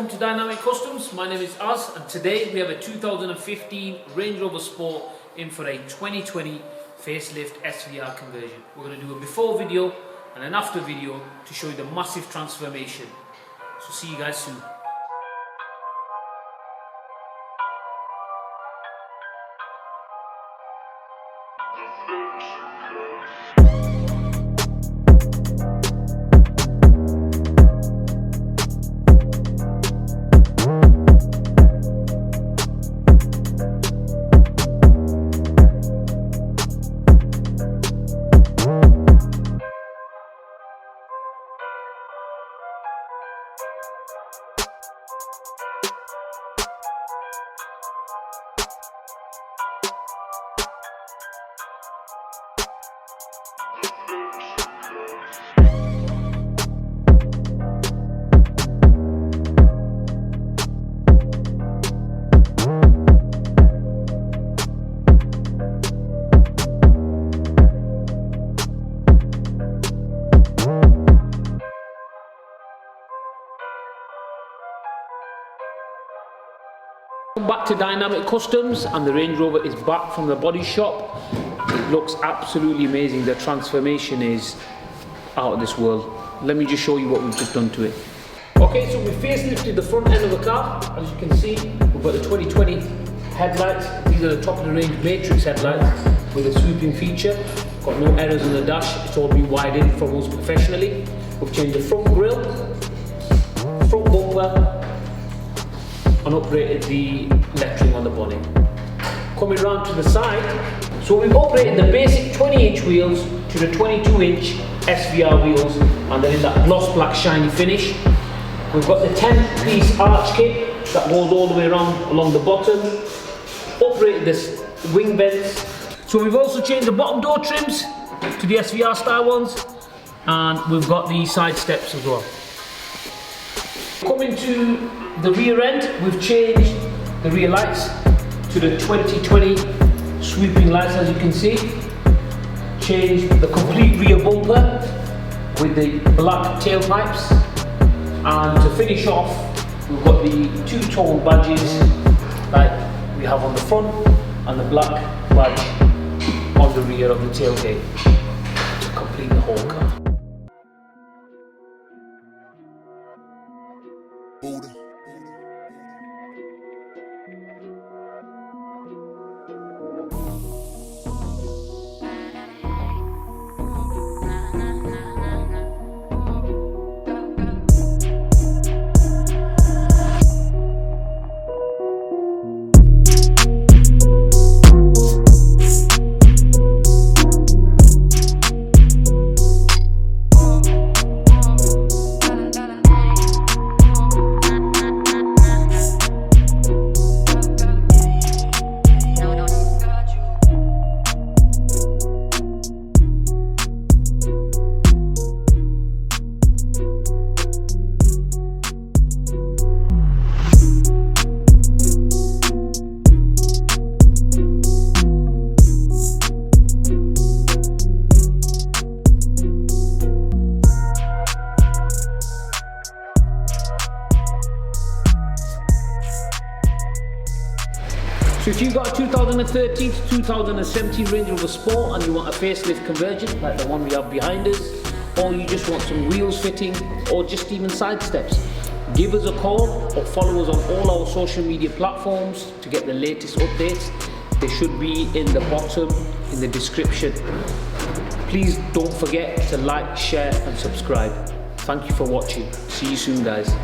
welcome to Dynamic Customs. My name is Az, and today we have a 2015 Range Rover Sport in for a 2020 facelift SVR conversion. We're going to do a before video and an after video to show you the massive transformation. So see you guys soon. Back to Dynamic Customs, and the Range Rover is back from the body shop. It looks absolutely amazing. The transformation is out of this world. Let me just show you what we've just done to it. Okay, so we facelifted the front end of the car. As you can see, we've got the 2020 headlights. These are the top of the range matrix headlights with a swooping feature. Got no errors on the dash. It's all been widened from us professionally. We've changed the front grille, front bumper, and upgraded the lettering on the bonnet. Coming round to the side, so we've upgraded the basic 20-inch wheels to the 22-inch SVR wheels, and they're in that gloss black shiny finish. We've got the 10-piece arch kit that goes all the way around along the bottom. Upgraded this wing vents. So we've also changed the bottom door trims to the SVR style ones, and we've got the side steps as well. Coming to the rear end, we've changed the rear lights to the 2020 swooping lights, as you can see. Changed the complete rear bumper with the black tailpipes, and to finish off, we've got the two-tone badges like we have on the front and the black badge on the rear of the tailgate to complete the whole car. Bolton. So if you've got a 2013 to 2017 Range Rover Sport and you want a facelift conversion like the one we have behind us, or you just want some wheels fitting or just even side steps, give us a call or follow us on all our social media platforms to get the latest updates. They should be in the bottom in the description. Please don't forget to like, share and subscribe. Thank you for watching. See you soon, guys.